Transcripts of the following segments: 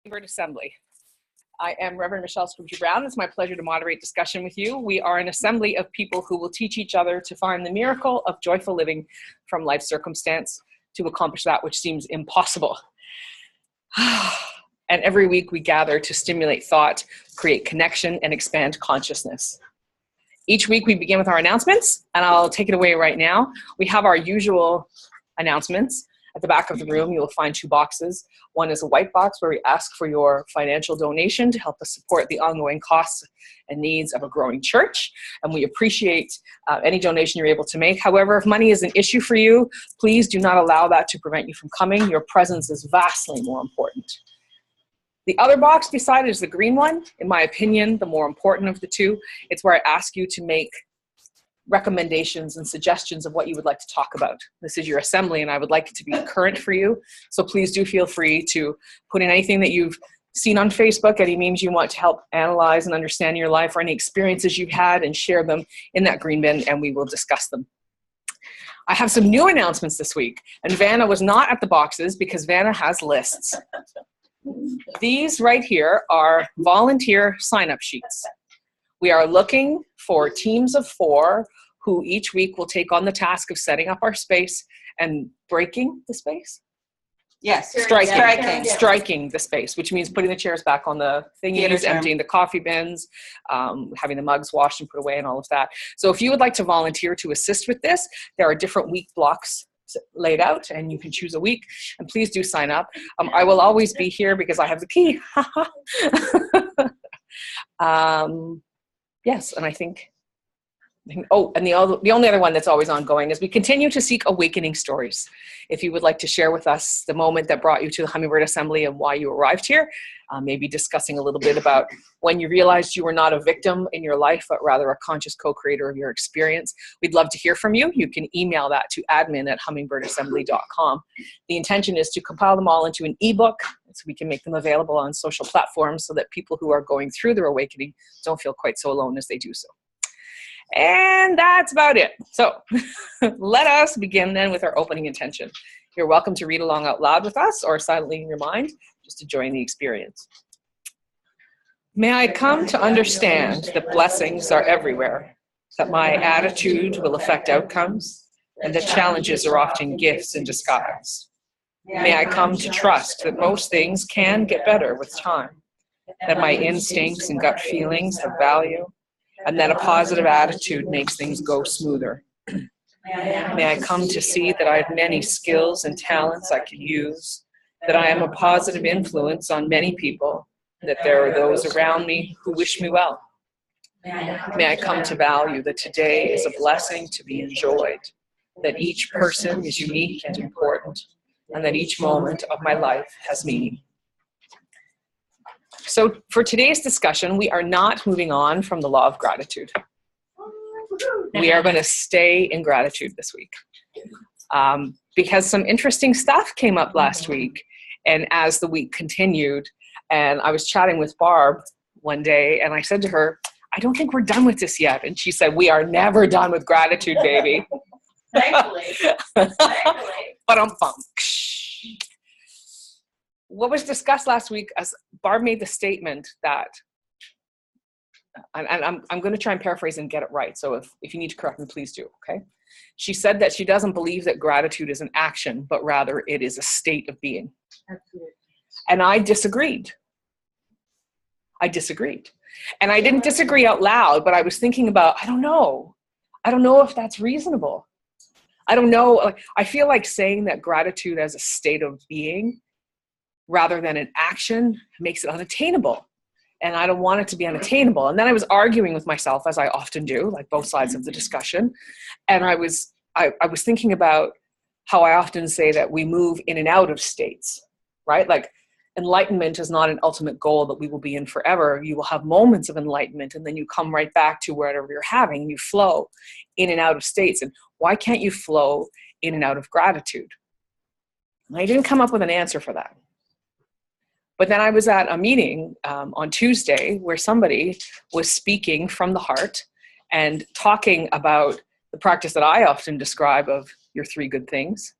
Hummingbird Assembly. I am Reverend Michelle Scripture Brown. It's my pleasure to moderate discussion with you. We are an assembly of people who will teach each other to find the miracle of joyful living from life circumstance to accomplish that which seems impossible. And every week we gather to stimulate thought, create connection, and expand consciousness. Each week we begin with our announcements, and I'll take it away right now. We have our usual announcements. At the back of the room, you will find two boxes. One is a white box where we ask for your financial donation to help us support the ongoing costs and needs of a growing church. And we appreciate any donation you're able to make. However, if money is an issue for you, please do not allow that to prevent you from coming. Your presence is vastly more important. The other box beside it is the green one. In my opinion, the more important of the two. It's where I ask you to make recommendations and suggestions of what you would like to talk about. This is your assembly, and I would like it to be current for you. So please do feel free to put in anything that you've seen on Facebook, any memes you want to help analyze and understand your life, or any experiences you've had, and share them in that green bin, and we will discuss them. I have some new announcements this week, and Vanna was not at the boxes because Vanna has lists. These right here are volunteer sign-up sheets. We are looking for teams of 4 who each week will take on the task of setting up our space and breaking the space? Yes. Striking the space, which means putting the chairs back on the thingies, emptying the coffee bins, having the mugs washed and put away and all of that. So if you would like to volunteer to assist with this, there are different week blocks laid out, and you can choose a week, and please do sign up. I will always be here because I have the key. Yes, and I think, oh, and the only other one that's always ongoing is we continue to seek awakening stories. If you would like to share with us the moment that brought you to the Hummingbird Assembly and why you arrived here, maybe discussing a little bit about when you realized you were not a victim in your life, but rather a conscious co-creator of your experience. We'd love to hear from you. You can email that to admin@hummingbirdAssembly.com. The intention is to compile them all into an ebook so we can make them available on social platforms so that people who are going through their awakening don't feel quite so alone as they do so. And that's about it. So let us begin then with our opening intention. You're welcome to read along out loud with us or silently in your mind just to join the experience. May I come to understand that blessings are everywhere, that my attitude will affect outcomes, and that challenges are often gifts in disguise. May I come to trust that most things can get better with time, that my instincts and gut feelings have value, and that a positive attitude makes things go smoother. May I come to see that I have many skills and talents I can use, that I am a positive influence on many people, that there are those around me who wish me well. May I come to value that today is a blessing to be enjoyed, that each person is unique and important, and that each moment of my life has meaning. So for today's discussion, we are not moving on from the law of gratitude. We are going to stay in gratitude this week because some interesting stuff came up last week. And as the week continued, and I was chatting with Barb one day, and I said to her, I don't think we're done with this yet. And she said, we are never done with gratitude, baby. Thankfully. Ba-dum-bum. What was discussed last week, as Barb made the statement that, and I'm going to try and paraphrase and get it right, so if you need to correct me, please do, okay? She said that she doesn't believe that gratitude is an action, but rather it is a state of being. Absolutely. And I disagreed. And I didn't disagree out loud, but I was thinking about, I don't know if that's reasonable. I don't know. I feel like saying that gratitude as a state of being rather than an action makes it unattainable. And I don't want it to be unattainable. And then I was arguing with myself, as I often do, like both sides of the discussion. And I was thinking about how I often say that we move in and out of states, right? Like enlightenment is not an ultimate goal that we will be in forever. You will have moments of enlightenment, and then you come right back to whatever you're having. You flow in and out of states. And why can't you flow in and out of gratitude? And I didn't come up with an answer for that. But then I was at a meeting on Tuesday where somebody was speaking from the heart and talking about the practice that I often describe of your 3 good things.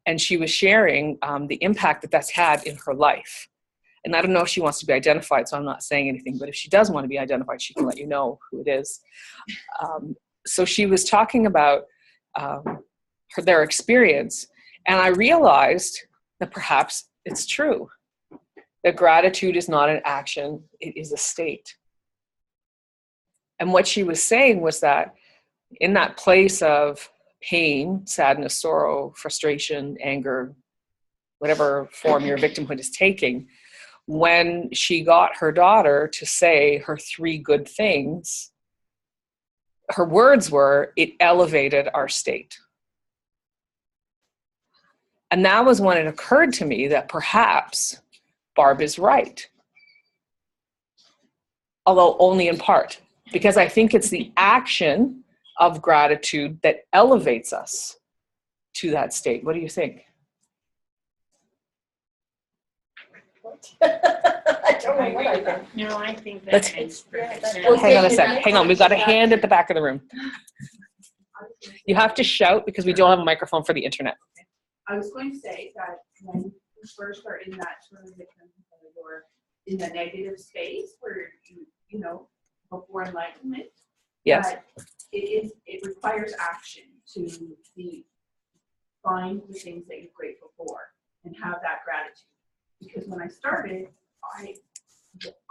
And she was sharing the impact that that's had in her life. and I don't know if she wants to be identified, so I'm not saying anything, but if she does want to be identified, she can let you know who it is. So she was talking about their experience, and I realized that perhaps it's true, that gratitude is not an action, it is a state. And what she was saying was that in that place of pain, sadness, sorrow, frustration, anger, whatever form your victimhood is taking, when she got her daughter to say her 3 good things, her words were, it elevated our state. And that was when it occurred to me that perhaps Barb is right. Although only in part, because I think it's the action of gratitude that elevates us to that state. What do you think? I don't know what I think. No, I think that Let's- makes perfect sense. Well, Hang on a sec. Hang on. We've got a hand at the back of the room. You have to shout because we don't have a microphone for the internet. I was going to say that when you first are in that sort of victim or in the negative space where you know, before enlightenment, Yes. that it requires action to find the things that you're grateful for and have that gratitude. Because when I started,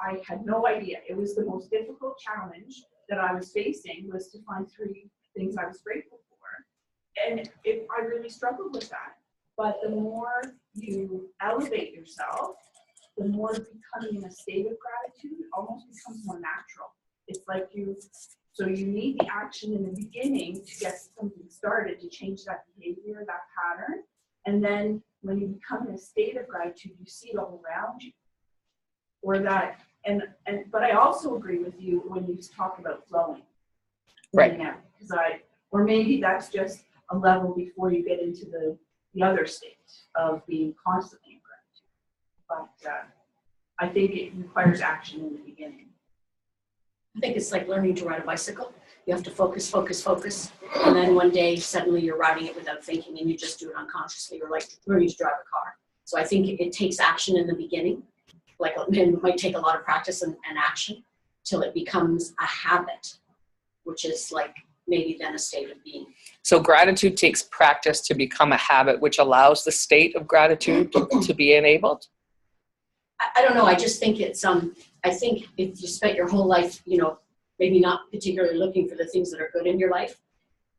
I had no idea. It was the most difficult challenge that I was facing, was to find 3 things I was grateful for. And I really struggled with that. But the more you elevate yourself, the more becoming in a state of gratitude almost becomes more natural. It's like so you need the action in the beginning to get something started, to change that behavior, that pattern. And then when you become in a state of gratitude, you see it all around you. Or that, but I also agree with you when you talk about flowing. Right. Because or maybe that's just a level before you get into the other state of being constantly in gratitude. But I think it requires action in the beginning. I think it's like learning to ride a bicycle. You have to focus, focus, focus. And then one day, suddenly you're riding it without thinking and you just do it unconsciously, or like learning to drive a car. So I think it takes action in the beginning. Like it might take a lot of practice and action till it becomes a habit, which is like maybe then a state of being. So gratitude takes practice to become a habit, which allows the state of gratitude to be enabled. I don't know. I just think it's, I think if you spent your whole life, you know, maybe not particularly looking for the things that are good in your life,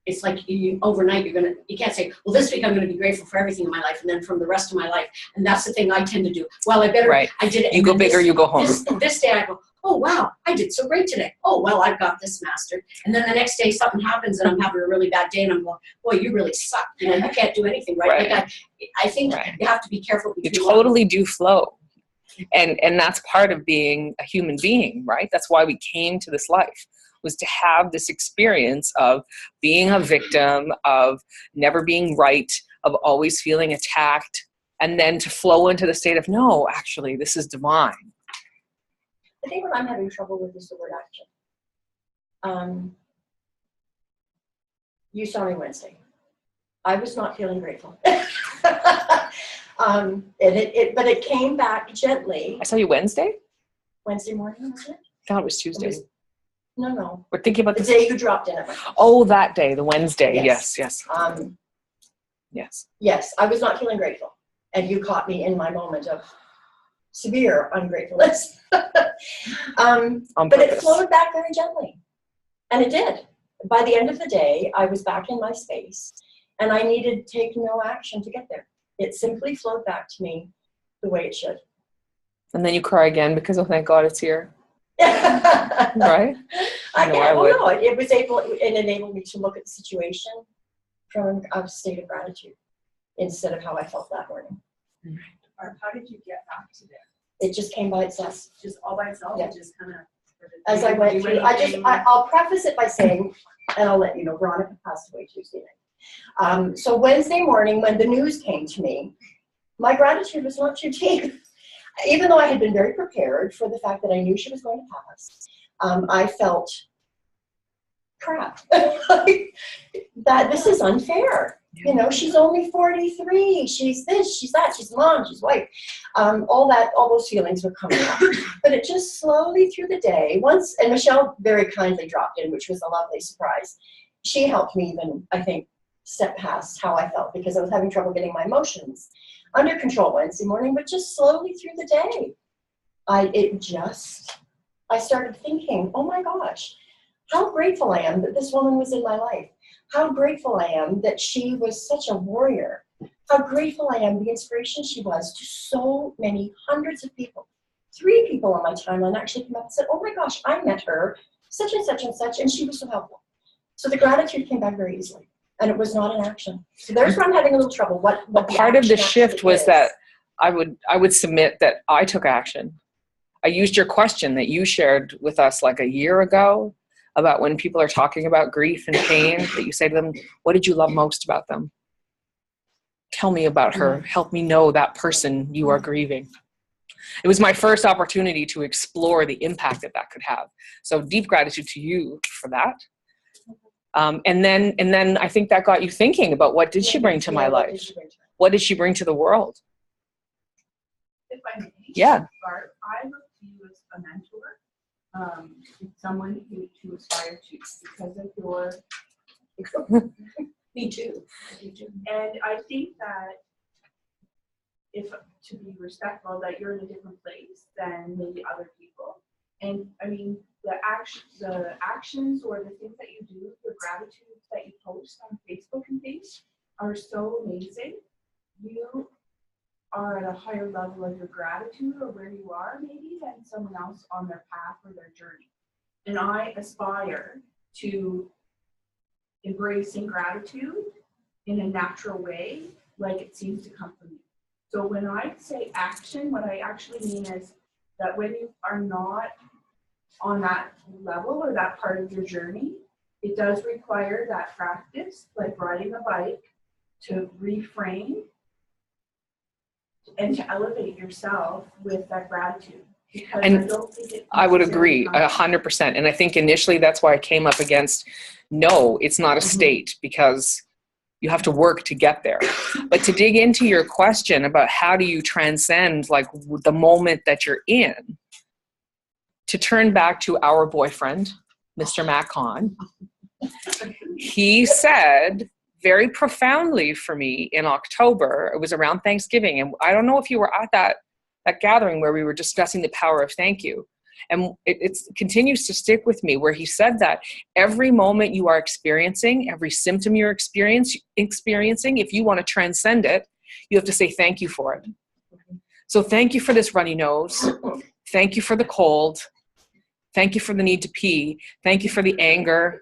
it's like overnight you can't say, well, this week I'm going to be grateful for everything in my life, and then from the rest of my life. And that's the thing I tend to do. Well, I better, right. I did it. You go big or you go home. This day I go, oh, wow, I did so great today. Oh, well, I've got this mastered. And then the next day something happens and I'm having a really bad day and I'm going, boy, you really suck. You know, you can't do anything, right? Like I think you have to be careful. You totally do flow. And that's part of being a human being, right? That's why we came to this life, was to have this experience of being a victim, of never being right, of always feeling attacked, and then to flow into the state of, no, actually, this is divine. I think what I'm having trouble with is the word action. You saw me Wednesday. I was not feeling grateful. But it came back gently. I saw you Wednesday? Wednesday morning, was it? I thought it was Tuesday. No. We're thinking about The day you dropped in at my house. Oh, that day, the Wednesday. Yes. Yes. Yes. Yes, I was not feeling grateful. And you caught me in my moment of severe ungratefulness. But it flowed back very gently. And it did. By the end of the day, I was back in my space and I needed to take no action to get there. It simply flowed back to me the way it should. And then you cry again because, oh, thank God it's here. Right? It enabled me to look at the situation from a state of gratitude instead of how I felt that morning. Or how did you get back to there? It just came by itself. Just all by itself? Yeah. Just kind of. As I went through, I'll preface it by saying, and I'll let you know, Veronica passed away Tuesday night. So Wednesday morning, when the news came to me, my gratitude was not too deep. Even though I had been very prepared for the fact that I knew she was going to pass, I felt crap. That this is unfair. You know, she's only 43. She's this, she's that, she's mom, she's wife. All those feelings were coming up. But it just slowly through the day, once, and Michelle very kindly dropped in, which was a lovely surprise. She helped me even, I think, step past how I felt because I was having trouble getting my emotions under control Wednesday morning, but just slowly through the day. I started thinking, oh my gosh, how grateful I am that this woman was in my life. How grateful I am that she was such a warrior. How grateful I am the inspiration she was to so many hundreds of people. 3 people on my timeline actually came up and said, oh my gosh, I met her, such and such and such, and she was so helpful. So the gratitude came back very easily, and it was not an action. So there's where I'm having a little trouble. What Part of the shift actually was is. that I would submit that I took action. I used your question that you shared with us like a year ago about when people are talking about grief and pain, that you say to them, what did you love most about them? Tell me about her. Help me know that person you are grieving. It was my first opportunity to explore the impact that that could have. So deep gratitude to you for that. And then I think that got you thinking about what did she bring to my life? What did she bring to the world? If I may, Yeah. Barb, I look to you as a mentor, someone to aspire to because of your. Me too. And I think that if to be respectful, that you're in a different place than maybe other people. And I mean, the actions or the things that you do, the gratitudes that you post on Facebook and things are so amazing. You are at a higher level of your gratitude or where you are maybe than someone else on their path or their journey. And I aspire to embracing gratitude in a natural way, like it seems to come from you. So when I say action, what I actually mean is that when you are not on that level or that part of your journey, it does require that practice, like riding a bike, to reframe and to elevate yourself with that gratitude. Because And I don't think it I would necessarily agree comes- 100%. And I think initially that's why I came up against, no, it's not a state, because you have to work to get there. But to dig into your question about how do you transcend like the moment that you're in, to turn back to our boyfriend, Mr. Matt Kahn, he said very profoundly for me in October, it was around Thanksgiving, and I don't know if you were at that gathering where we were discussing the power of thank you. And it continues to stick with me, where he said that every moment you are experiencing, every symptom you're experiencing, if you want to transcend it, you have to say thank you for it. So thank you for this runny nose. Thank you for the cold. Thank you for the need to pee. Thank you for the anger.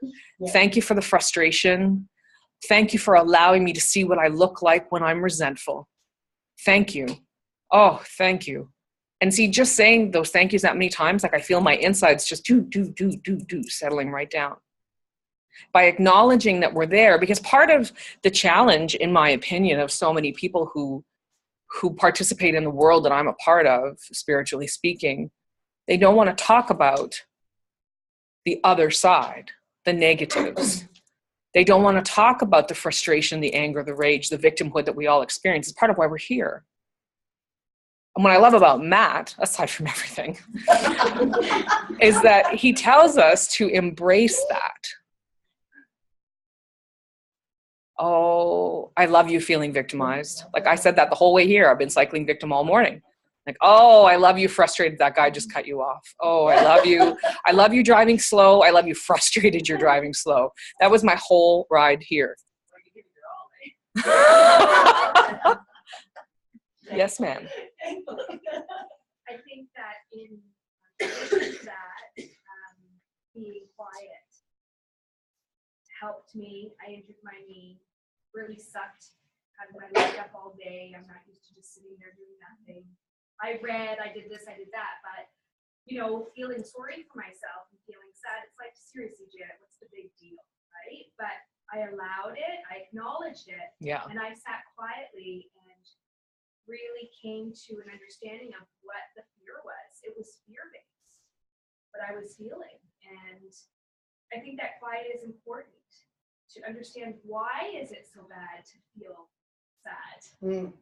Thank you for the frustration. Thank you for allowing me to see what I look like when I'm resentful. Thank you. Oh, thank you. And see, just saying those thank yous that many times, like I feel my insides just do, settling right down. By acknowledging that we're there, because part of the challenge, in my opinion, of so many people who participate in the world that I'm a part of, spiritually speaking, they don't want to talk about the other side, the negatives. They don't want to talk about the frustration, the anger, the rage, the victimhood that we all experience. It's part of why we're here. And what I love about Matt, aside from everything, is that he tells us to embrace that. Oh, I love you feeling victimized. Like I said that the whole way here. I've been cycling victim all morning. Like, oh, I love you frustrated that guy just cut you off. Oh, I love you. I love you driving slow. I love you frustrated you're driving slow. That was my whole ride here. Yes, ma'am. I think that in that being quiet helped me. I injured my knee, really sucked. Had my leg up all day. I'm not used to just sitting there doing nothing. I read, I did this, I did that, but feeling sorry for myself and feeling sad. It's like, seriously, Janet, what's the big deal, right? But I allowed it, I acknowledged it, and I sat quietly and really came to an understanding of what the fear was. It was fear-based, but I was healing. And I think that quiet is important to understand why is it so bad to feel sad? Mm.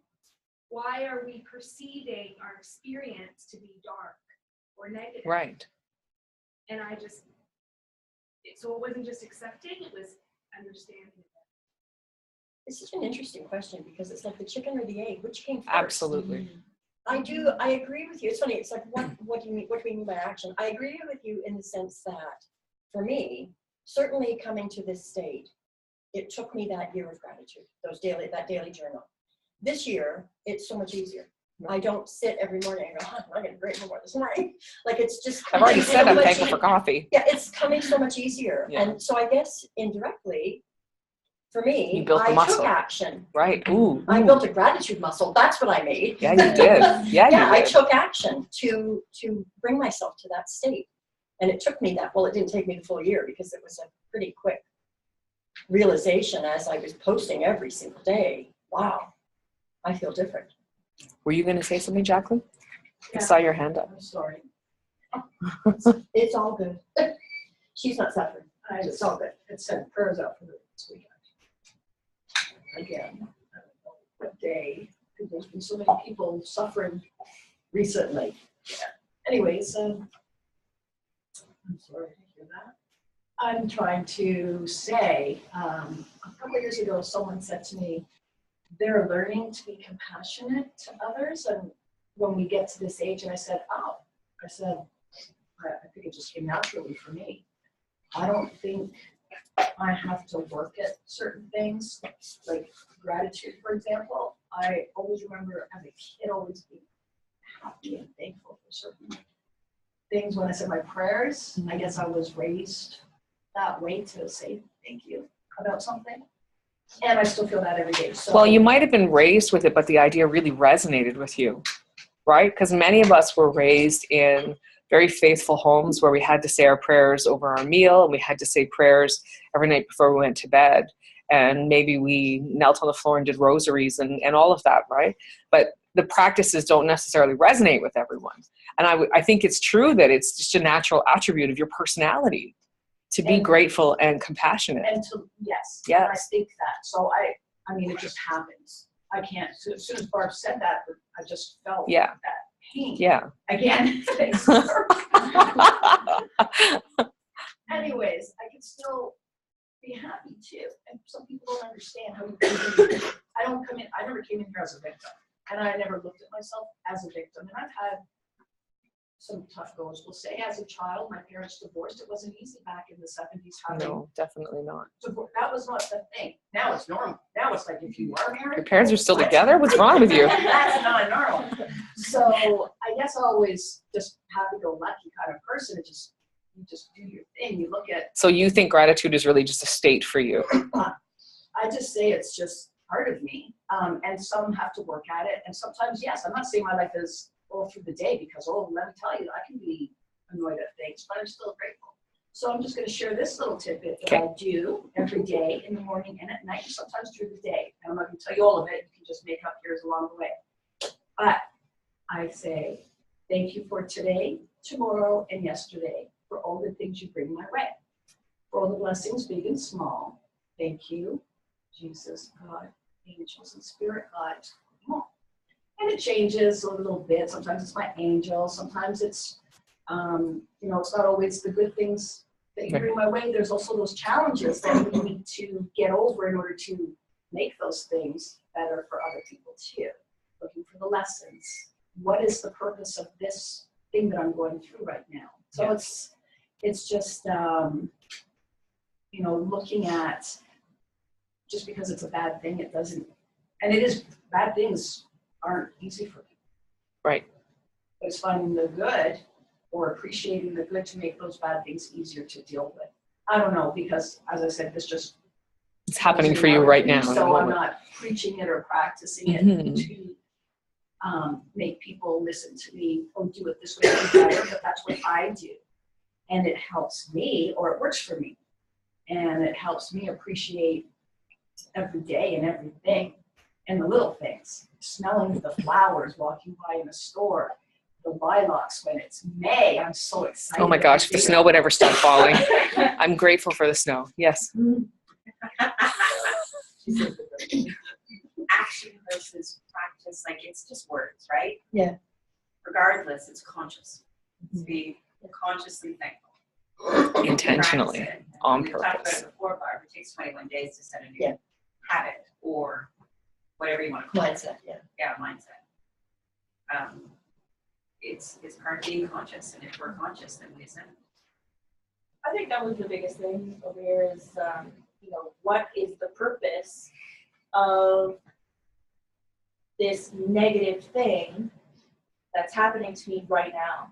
Why are we perceiving our experience to be dark or negative? Right. And so it wasn't just accepting, it was understanding. It's such an interesting question because it's like the chicken or the egg, which came first? Absolutely. I agree with you. It's funny. It's like, what do you mean? What do we mean by action? I agree with you in the sense that for me, certainly coming to this state, it took me that year of gratitude, that daily journal. This year, it's so much easier. I don't sit every morning and go, oh, I'm going to grateful more this morning. Like it's just. I've already said I'm thankful for coffee. Yeah, it's coming so much easier. Yeah. And so I guess indirectly, for me, You built the I muscle. took action. Right. Ooh. I built a gratitude muscle. That's what I made. Yeah, you did. Yeah, you I did. took action to bring myself to that state. And it took me it didn't take me the full year because it was a pretty quick realization as I was posting every single day. Wow, I feel different. Were you going to say something, Jacqueline? Yeah. I saw your hand up. I'm sorry. It's all good. She's not suffering. It's all good. It sent prayers out for this weekend. Again, I don't know what day, because there's been so many people suffering recently. Yeah. Anyways, I'm sorry to hear that. I'm trying to say, a couple of years ago, someone said to me, they're learning to be compassionate to others. And when we get to this age, and I said, I think it just came naturally for me. I don't think I have to work at certain things, like gratitude, for example. I always remember as a kid always being happy and thankful for certain things. When I said my prayers, I guess I was raised that way to say thank you about something. And I still feel that every day. So, Well, you might have been raised with it, but the idea really resonated with you, right? Because many of us were raised in very faithful homes where we had to say our prayers over our meal, and we had to say prayers every night before we went to bed. And maybe we knelt on the floor and did rosaries and all of that, right? But the practices don't necessarily resonate with everyone. And I think it's true that it's just a natural attribute of your personality to be grateful and compassionate. And yes, Yes. and I think that. So I mean, it just happens. I can't, so as soon as Barb said that, I just felt Yeah. that pain. Yeah. Again. Anyways, I can still be happy too. And some people don't understand how you can be. I never came in here as a victim. And I never looked at myself as a victim. And I've had some tough goes. We'll say as a child, my parents divorced. It wasn't easy back in the 70s. No, definitely not. That was not the thing. Now it's normal. Now it's like if you are married. Your parents are still what? together? What's wrong with you? That's not normal. So I guess I always just happy-go-lucky kind of person. You just do your thing. You look at. So you think gratitude is really just a state for you? I just say it's just part of me. And some have to work at it. And sometimes, yes, I'm not saying my life is all through the day because, let me tell you, I can be annoyed at things, but I'm still grateful. So I'm just going to share this little tidbit that I do every day in the morning and at night, and sometimes through the day. And I'm not going to tell you all of it. You can just make up yours along the way. But I say, thank you for today, tomorrow, and yesterday for all the things you bring my way. For all the blessings, big and small. Thank you, Jesus, God, angels, and spirit guides. And it changes a little bit. Sometimes it's my angel. Sometimes it's, it's not always the good things that you bring my way. There's also those challenges that we need to get over in order to make those things better for other people too. Looking for the lessons. What is the purpose of this thing that I'm going through right now? So it's just, looking at, just because it's a bad thing, it doesn't, and it is, bad things aren't easy for people. Right. But it's finding the good or appreciating the good to make those bad things easier to deal with. I don't know, because as I said, it's happening for you right now. So I'm not preaching it or practicing it to make people listen to me or do it this way better, but that's what I do. And it helps me, or it works for me. And it helps me appreciate every day and everything and the little things, smelling the flowers, walking by in a store, the lilacs when it's May. I'm so excited. Oh my gosh, if the snow would ever stop falling. I'm grateful for the snow. Yes. Action versus practice, like it's just words, right? Yeah. Regardless, it's conscious. To be consciously thankful. Intentionally, Practice it. on We talked about purpose. it before, Barb. It takes 21 days to set a new Yeah. habit or whatever you want to call it. Mindset, yeah. Yeah, mindset. It's part of being conscious, and if we're conscious, then we ascend. I think that was the biggest thing over here is, what is the purpose of this negative thing that's happening to me right now?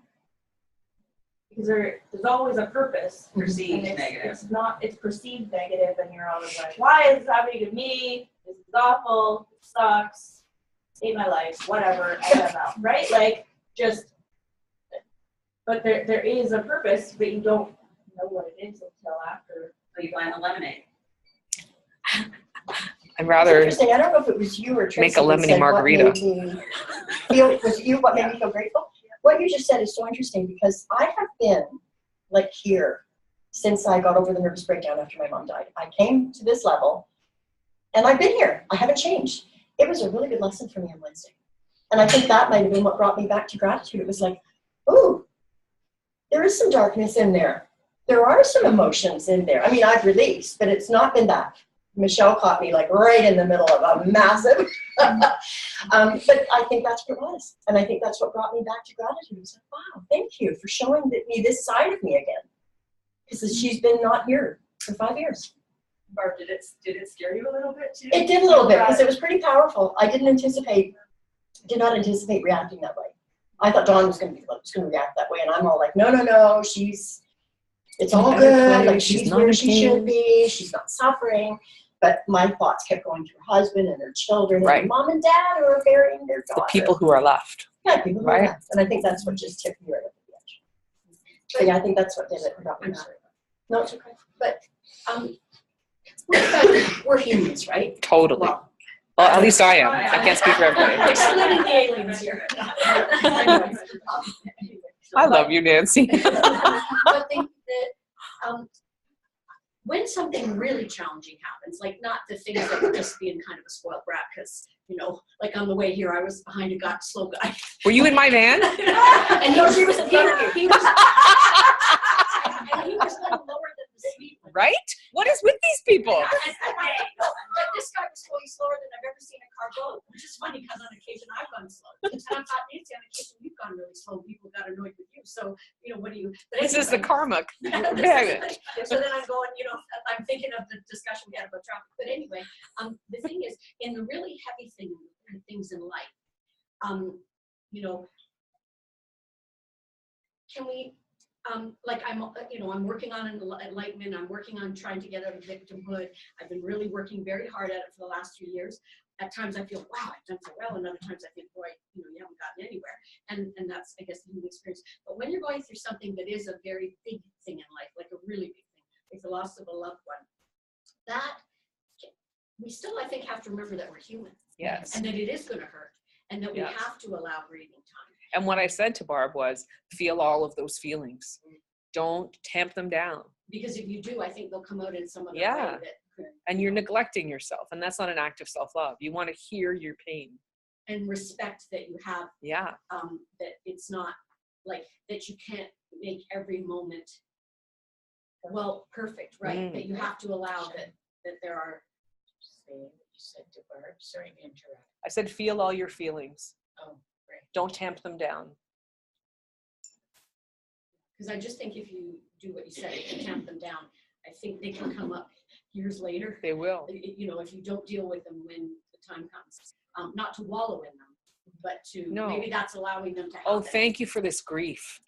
Because there's always a purpose. Perceived and it's, negative. it's perceived negative, and you're always like, why is this happening to me? This is awful. It sucks. Hate my life. Whatever. I don't know. Right? Like, but there is a purpose, but you don't know what it is until after. So you find the lemonade. I'd rather Interesting. I don't know if it was you or Tracy make a that lemony said margarita. What made me was it you what made me feel grateful? What you just said is so interesting because I have been like here since I got over the nervous breakdown after my mom died. I came to this level and I've been here. I haven't changed. It was a really good lesson for me on Wednesday. And I think that might have been what brought me back to gratitude. It was like, ooh, there is some darkness in there. There are some emotions in there. I mean, I've released, but it's not been that. Michelle caught me like right in the middle of a massive, but I think that's what it was. And I think that's what brought me back to gratitude. It's like, wow, thank you for showing me this side of me again. Because she's been not here for 5 years. Barb, did it scare you a little bit too? It did a little bit because it was pretty powerful. I did not anticipate reacting that way. I thought Dawn was going to react that way. And I'm all like, no, it's all good. Like she's where she should be. She's not suffering. But my thoughts kept going to her husband and her children Right. and mom and dad who are burying their daughter. The people who are left. Yeah, people who are Right. left. And I think that's what just tipped me right up the edge. So yeah, I think that's what did it. I'm sorry. No, it's okay. But we're humans, right? Totally. Well, Well, at least I am. I can't speak for everybody. excluding the aliens here. I love you, Nancy. But think that when something really challenging happens, like not the things that are just being kind of a spoiled brat, because like on the way here, I was behind a slow guy, Were you in my van? and he was a little lower than the speed limit. Right? What is with these people? But this guy was going slower than I've ever seen a car go, which is funny because on occasion I've gone slow. And I thought, Nancy, on occasion you've gone really slow. People got annoyed with you. So, what do you? But This is the karma. So then I'm going, I'm thinking of the discussion we had about traffic. But anyway, the thing is, in the really heavy things in life, can we? Like I'm working on enlightenment. I'm working on trying to get out of victimhood. I've been really working very hard at it for the last 3 years. At times I feel, wow, I've done so well, and other times I think, boy, you haven't gotten anywhere. And that's, I guess, the human experience. But when you're going through something that is a very big thing in life, like a really big thing, like the loss of a loved one, that we still, I think, have to remember that we're human. Yes. And that it is going to hurt, and that we Yes. have to allow grieving time. And what I said to Barb was, feel all of those feelings. Don't tamp them down. Because if you do, I think they'll come out in some other Yeah. way that could, And you're neglecting yourself. And that's not an act of self-love. You want to hear your pain. and respect that you have, Yeah. that it's not like that you can't make every moment perfect, right? That you have to allow that there are. You said to Barb, sorry to interrupt. I said, feel all your feelings. Oh, right. Don't tamp them down. Because I just think if you do what you said, if you tamp them down, I think they can come up years later. They will. If you don't deal with them when the time comes, not to wallow in them, but to maybe that's allowing them to happen. Oh, thank you for this grief.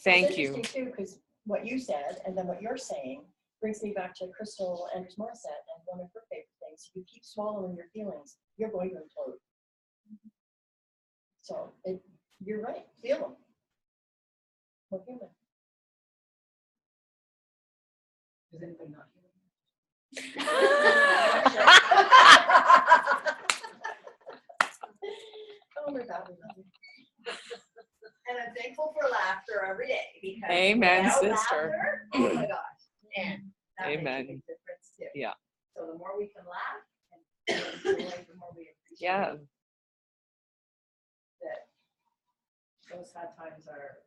Thank It's you. interesting too, because what you said and then what you're saying brings me back to Crystal Andrews Morissette and one of her favorite things. If you keep swallowing your feelings, you're going to implode. So you're right. Feel them. We're human. Does anybody not hear? Oh my God, we love you. thankful for laughter every day because Amen, without sister. laughter, oh my gosh, man, that Amen. makes a big difference too. Yeah. So the more we can laugh and enjoy, the more we appreciate Yeah. That those sad times are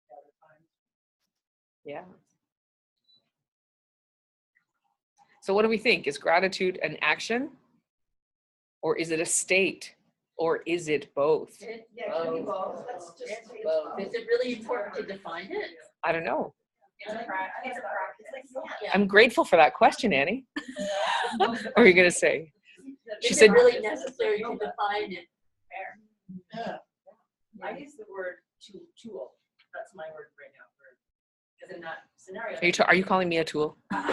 better times. Yeah. So what do we think? Is gratitude an action? Or is it a state? Or is it both? Yeah, it can be both. Let's just say it's both. Is it really important to define it? I don't know. It's a practice. Yeah. I'm grateful for that question, Annie. What are you going to say? She Is said, it really necessary to define it? Yeah. I use the word tool. That's my word right now for, because in that scenario. are you calling me a tool? Of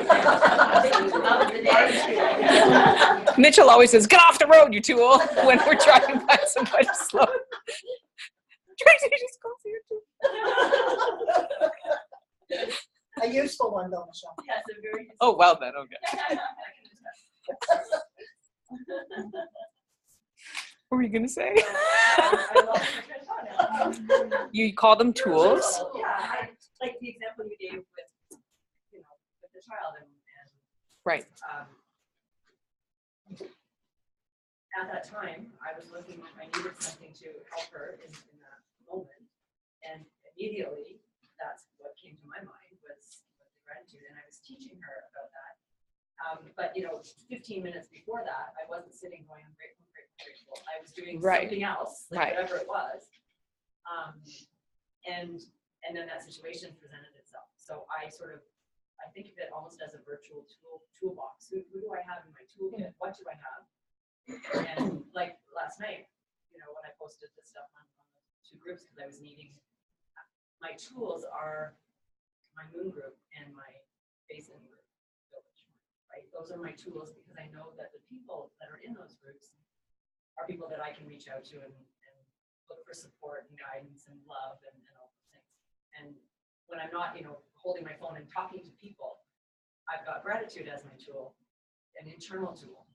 the day. Mitchell always says, get off the road, you tool, when we're driving by somebody slow. Tracy, just calls you a tool. A useful one though, Michelle. Yes, a very. Oh, well then, okay. What were you going to say? I lost my train of thought now. You call them tools? Yeah, like the example you gave with, with the child and Right. at that time, I was looking, I needed something to help her in that moment. And immediately, that's what came to my mind was the gratitude. And I was teaching her about that. But 15 minutes before that, I wasn't sitting going, I'm grateful, grateful, grateful. I was doing something else, like whatever it was. And then that situation presented itself. So I think of it almost as a virtual toolbox. Who do I have in my toolkit? What do I have? And like last night, when I posted this stuff on the 2 groups because I was needing, my tools are my moon group and my basin group village, right? Those are my tools because I know that the people that are in those groups are people that I can reach out to and look for support and guidance and love and all those things. And when I'm not, holding my phone and talking to people, I've got gratitude as my tool, an internal tool,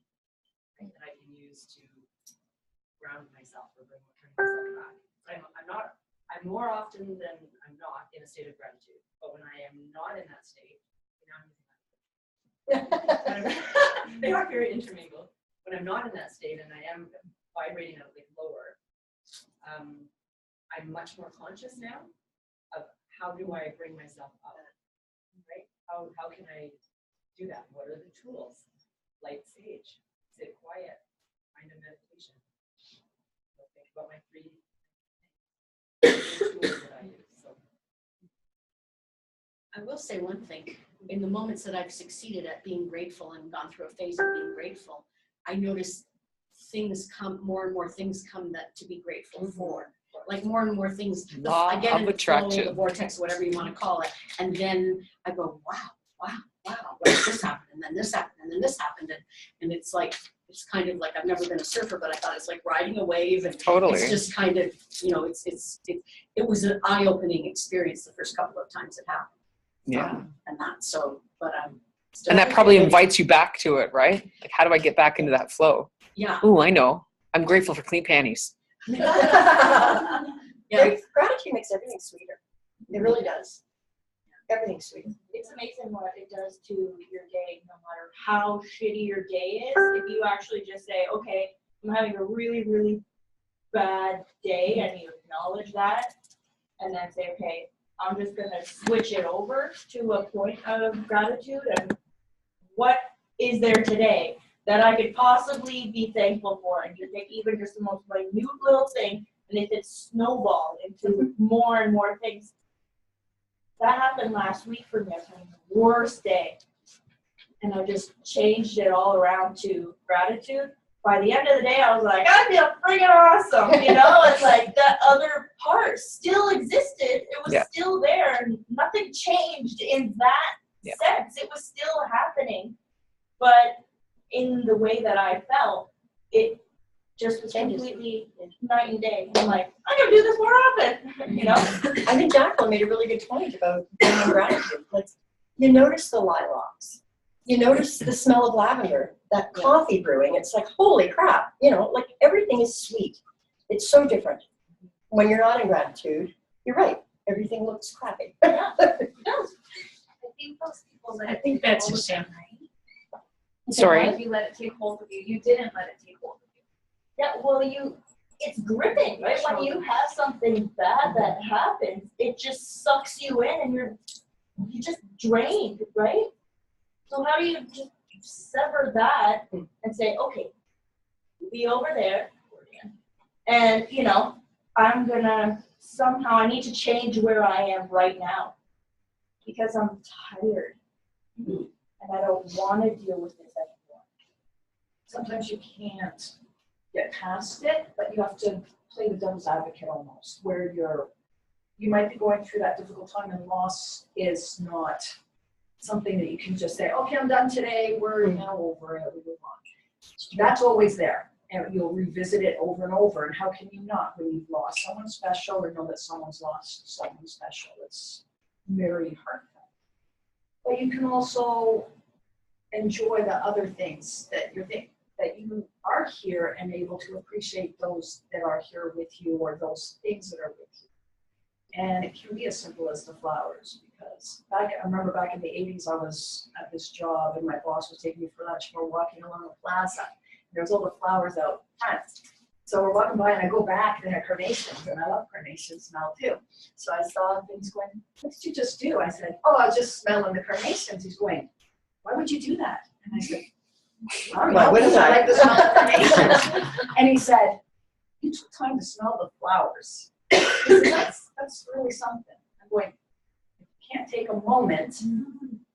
right, that I can use to ground myself or bring myself back. I'm more often than I'm not in a state of gratitude. But when I am not in that state, I'm using that. They are very intermingled. When I'm not in that state and I am vibrating out like lower, I'm much more conscious now of how do I bring myself up, right? How can I do that? What are the tools? Light sage, sit quiet, find a meditation. Think about my 3 tools that I use. So. I will say one thing. In the moments that I've succeeded at being grateful and gone through a phase of being grateful, I notice things come, more and more things come that to be grateful for. Like more and more things. Law I get of in the flow, attraction. the vortex, whatever you want to call it, and then I go, wow, this happened, and then this happened, and then this happened, and it's like, it's kind of like, I've never been a surfer, but I thought it's like riding a wave, and Totally. it's just kind of, it was an eye-opening experience the first couple of times it happened. Yeah. And that, so, but I'm still. And that probably invites you back to it, right? Like, how do I get back into that flow? Yeah. Oh, I know. I'm grateful for clean panties. Yeah. Gratitude makes everything sweeter. It really does. Everything's sweeter. It's amazing what it does to your day, no matter how shitty your day is. If you actually just say, okay, I'm having a really, really bad day, and you acknowledge that, and then say, okay, I'm just going to switch it over to a point of gratitude, and what is there today that I could possibly be thankful for? And you take even just the most minute little thing, and if it's snowballed into more and more things. That happened last week for me. I was having the worst day. And I just changed it all around to gratitude. By the end of the day, I was like, I feel freaking awesome. It's like that other part still existed. It was still there. And nothing changed in that sense. It was still happening. But in the way that I felt, it just was completely night and day. I'm like, I'm going to do this more often, I think Jacqueline made a really good point about being in gratitude. Like, you notice the lilacs. You notice the smell of lavender, that coffee brewing. It's like, holy crap, like everything is sweet. It's so different. when you're not in gratitude, you're right. Everything looks crappy. It does. I think those people let I it think take that's hold the of them, same. right? Sorry? If you let it take hold of you, you didn't let it take hold of you. Yeah, well, it's gripping, right? When you have something bad that happens, it just sucks you in and you're just drained, right? So how do you just sever that and say, okay, be over there, and I'm gonna somehow, I need to change where I am right now because I'm tired and I don't want to deal with this anymore. Sometimes you can't get past it, but you have to play the devil's advocate almost, where you might be going through that difficult time, and loss is not something that you can just say, okay, I'm done today, we're now over it, we move on. That's always there, and you'll revisit it over and over, and how can you not when you've lost someone special or know that someone's lost someone special? It's very heartfelt. But you can also enjoy the other things that you are here and able to appreciate those that are here with you, or those things that are with you. And it can be as simple as the flowers, because I remember back in the 80s, I was at this job and my boss was taking me for lunch. We're walking along the plaza. And there's all the flowers out front. So we're walking by and I go back and there are carnations, and I love carnation smell too. So I saw things going, what did you just do? I said, oh, I was just smelling the carnations. He's going, why would you do that? And I said, I don't know, Why wouldn't because I I? like the smell of carnations. And he said, you took time to smell the flowers. He said, that's really something. I'm going, you can't take a moment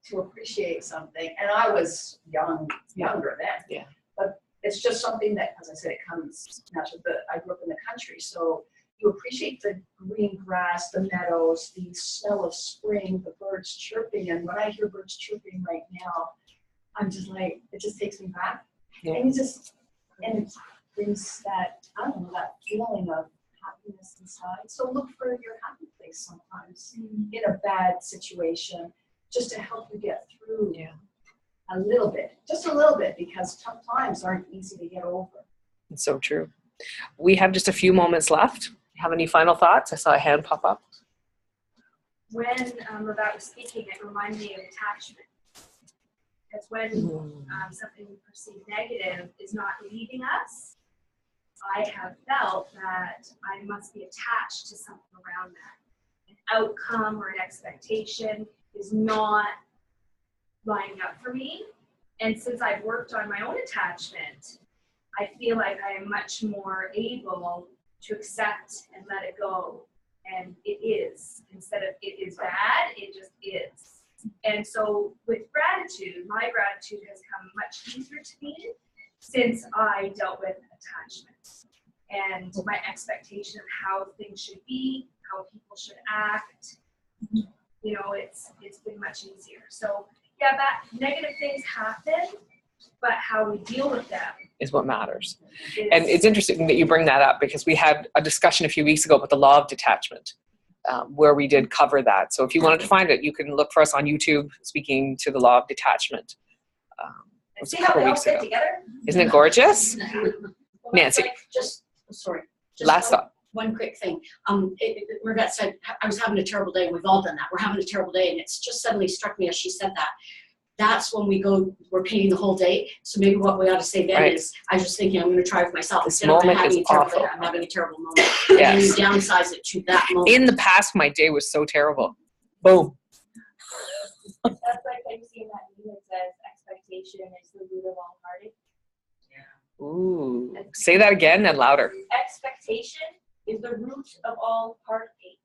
to appreciate something. And I was younger then. Yeah. But it's just something that, as I said, it comes naturally. I grew up in the country, so you appreciate the green grass, the meadows, the smell of spring, the birds chirping. And when I hear birds chirping right now, I'm just like, it just takes me back. Yeah. And it brings that, I don't know, that feeling of happiness inside. So look for your happy place sometimes in a bad situation, just to help you get through a little bit, just a little bit, because tough times aren't easy to get over. It's so true. We have just a few moments left. Have any final thoughts? I saw a hand pop up. When Rebecca was speaking, it reminded me of attachment. Because when something we perceive negative is not leaving us, I have felt that I must be attached to something around that. An outcome or an expectation is not lining up for me. And since I've worked on my own attachment, I feel like I am much more able to accept and let it go. And it is, instead of it is bad, it just is. And so with gratitude, my gratitude has come much easier to me since I dealt with attachment and my expectation of how things should be, how people should act. You know, it's been much easier. So yeah, that negative things happen, but how we deal with them is what matters. And it's interesting that you bring that up, because we had a discussion a few weeks ago about the law of detachment, where we did cover that. So if you wanted to find it, you can look for us on YouTube speaking to the law of detachment. It was See a how couple they all weeks fit ago. together? Isn't it gorgeous? Well, Nancy. like just Last thought. one quick thing. Rivette said, I was having a terrible day. We've all done that. We're having a terrible day. And it's just suddenly struck me as she said that. That's when we're painting the whole day. So maybe what we ought to say then is, I was just thinking, I'm going to try with myself. This Instead of moment having is a terrible awful. day, I'm having a terrible moment. And then you downsize it to that moment. In the past, my day was so terrible. Boom. That's like I've seen that meme that says expectation is the root of all heartache. Ooh. Say that again and louder. Expectation is the root of all heartache.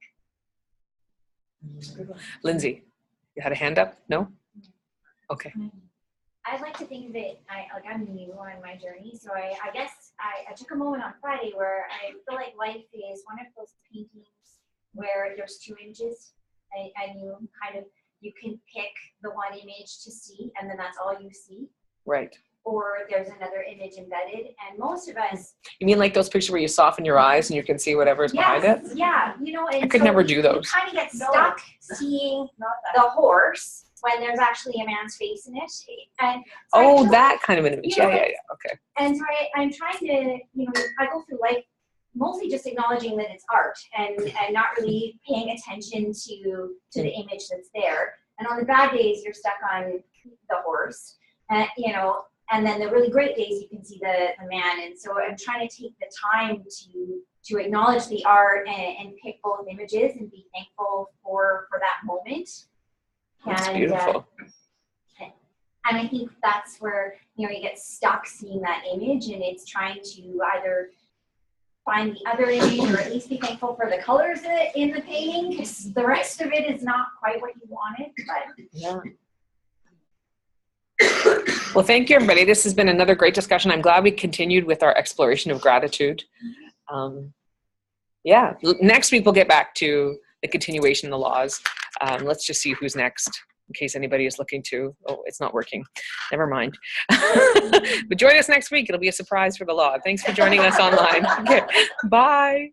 Lindsay, you had a hand up? No? Okay. I'd like to think that I'm new on my journey, so I guess I took a moment on Friday where I feel like life is one of those paintings where there's 2 images, and you can pick the one image to see, and then that's all you see. Right. Or there's another image embedded, and most of us. You mean like those pictures where you soften your eyes and you can see whatever's behind it? Yeah, you know, and I could never do those. You kind of get stuck seeing the horse when there's actually a man's face in it, and so that kind of an image. Yeah. Okay. And so I'm trying to, I go through life mostly just acknowledging that it's art and not really paying attention to the image that's there. And on the bad days, you're stuck on the horse, you know, and then the really great days, you can see the man. And so I'm trying to take the time to acknowledge the art and pick both images and be thankful for that moment. That's And, beautiful. And I think that's where, you know, you get stuck seeing that image, and it's trying to either find the other image or at least be thankful for the colors in the painting, because the rest of it is not quite what you wanted. But Yeah. Well, thank you, everybody. This has been another great discussion. I'm glad we continued with our exploration of gratitude. Yeah, next week we'll get back to the continuation of the laws. Let's just see who's next, in case anybody is looking to. Oh, it's not working. Never mind. But join us next week. It'll be a surprise for the law. Thanks for joining us online. Okay. Bye.